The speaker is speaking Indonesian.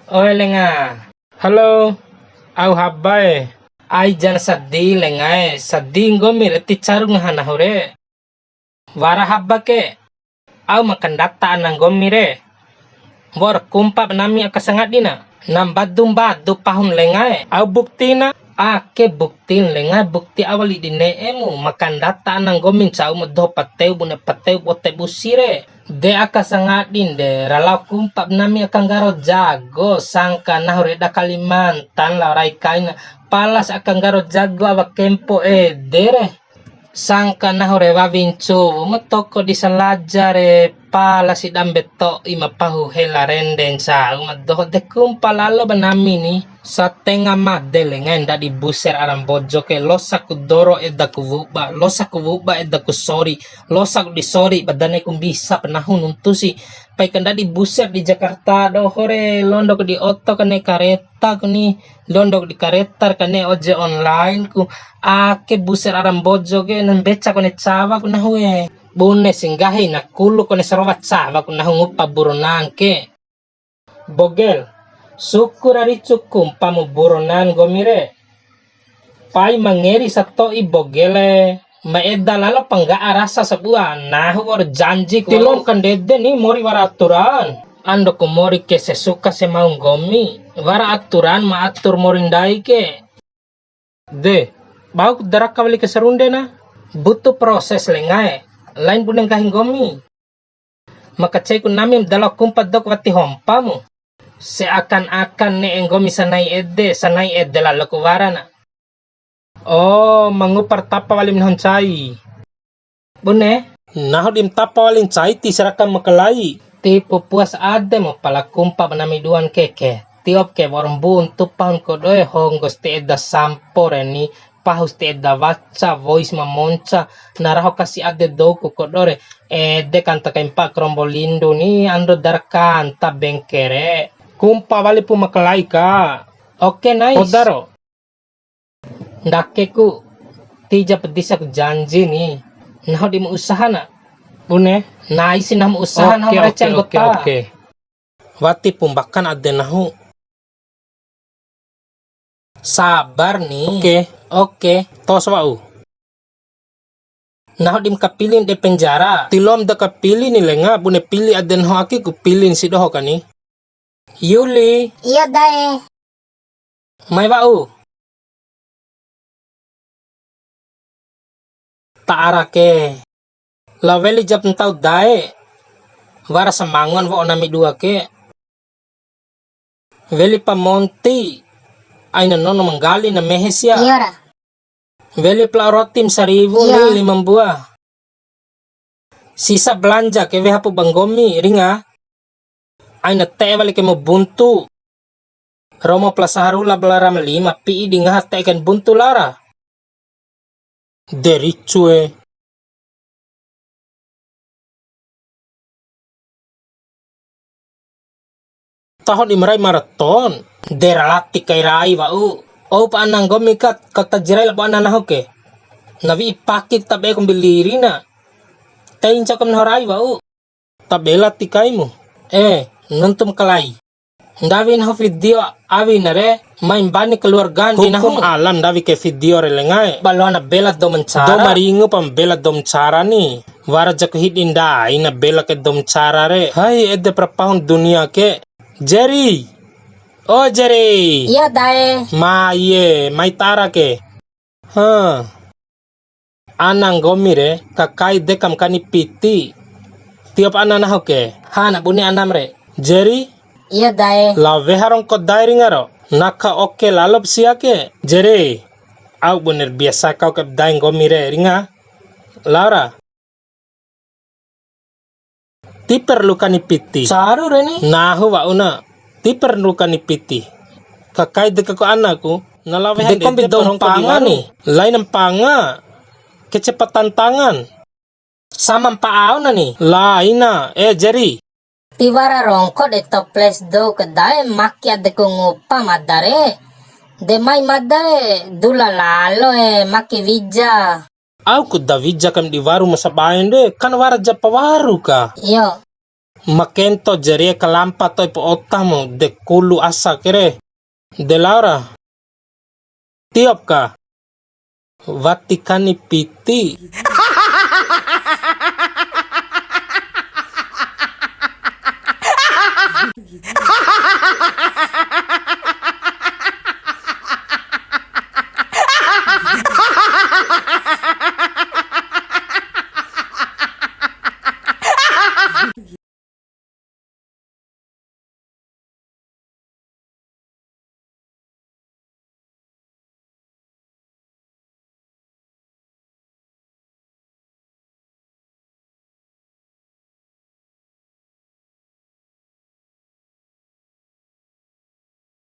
Oi lenga. Halo. Au habay. Ai jan saddi lengae. Saddi ngomir ti charung hana hore. Wara habba ke. Au makan data anang gomire. Bor kumpap nami akasangat dina. Nam badum badu pahun lengae. Au buktina. Ake buktin lengae bukti awali dine emu makan data anang gomin sau medho pateu bune pateu bote busire. De akasangat din de ralau kumpap nami akan garo jago sangka nahore da Kalimantan laurai kaina palas akan garo jago awak kempo dere sangka nahore wawincu metoko di salajare pala si dambeto ima pahu hela renden sa umaddo de kumpal lalo banami ni sa tenga madele ngenda di buser aram bojo ke losa kudoro edda kuvuba edda kusori losa di sorry badane kum bisa penahun untusi pai kanda di buser di Jakarta do hore londok di oto kane kareta kuni londok di kareta kane oje online ku ake buser aram bojo ke nan beca kone cawa kuna hue bune singgahi na kulu kone sarowat cawa kuna hungupa buronan ke bogel syukur ari cukum pamu buronan gomire pai mangeri sato ibogele maeda lalo pangga arasa sebuah nah war janji tilon kan dede ni mori wara aturan ando ko mori ke sesuka se mau gomi wara aturan ma atur morindai ke de bau darak kawali ke serunde na butuh proses lengae lain buneng kahing gomi maka cai kun nami dalok kumpat dok wati hompamu seakan-akan ne enggomi sanai edde lalu kuwarana oh mangupar tapa walim nahon cai bune naho dim tapa walin cai ti seraka makalai ti pupuas ade mo pala kumpa nami duan keke tiop ke warung buntu pahun kodoe honggos ti edda sampore ni pahus ti edda waca voice mamonca naraho kasi ade doku kodore de kanta kaimpa krombolindo ni ando darkan ta bengkere kumpa wali pu makalai ka oke nice odaro ndakeku tija pedisak janji ni naho di usaha na bune nice na usaha na recen gota oke wati pumbakan ade nahu sabar nih oke tos wau naho dim kapilin de penjara tilom da kapilin ni lenga bune pilih aden ho aki ku pilin si doho kani Yuli Iya dae. mai wau taarake laweli jap entau dae wara samangon wo nami dua ke veli pamonti aina nono menggali na mehesia Iya ra. veli rotim 1000 Iya. ni 5 buah sisa belanja ke hapu banggomi ringa aina te wali ke mo buntu romo plasaharula belaram 5 pi di ngahat teken buntu lara dericue tahun imrai maraton deralati kairai wau o pa anang gomikat kata jirai labo anana hoke navi ipakit tabe kumbilirina tain cakam nahorai wau tabela tikaimu nuntum kalai ndawin ho video awi nare main bani keluarga di nahu alam dawi ke video relengai balona bela dom cara do maringo pam bela dom cara ni wara jak hidinda ina bela ke dom cara re hai edde prapahun dunia ke Jerry oh Jerry Iya dae. ma ye mai tara ke anang gomire kakai dekam kani piti tiap anana hoke hana buni anam re Jerry Iya dae. lawe harong ko dairi ngaro naka oke lalop siake Jerry au bener biasa kau ke daing gomire ringa Laura ti perlu kani piti saru reni nahu wa una ti perlu kani piti kakai de ko anakku nalawe hande de dong pangan ni lain panga kecepatan tangan sama paau na ni laina Jerry Tiwara rongko de toples do kedai makia de kungupa madare. De mai madare dula lalo maki vija. Au ku da vija kam di waru masabayan de kan wara japa waru ka. Yo. Makento jari kalampa toy po otamu de kulu asa kere. De Laura. Tiop ka. Vatikani piti.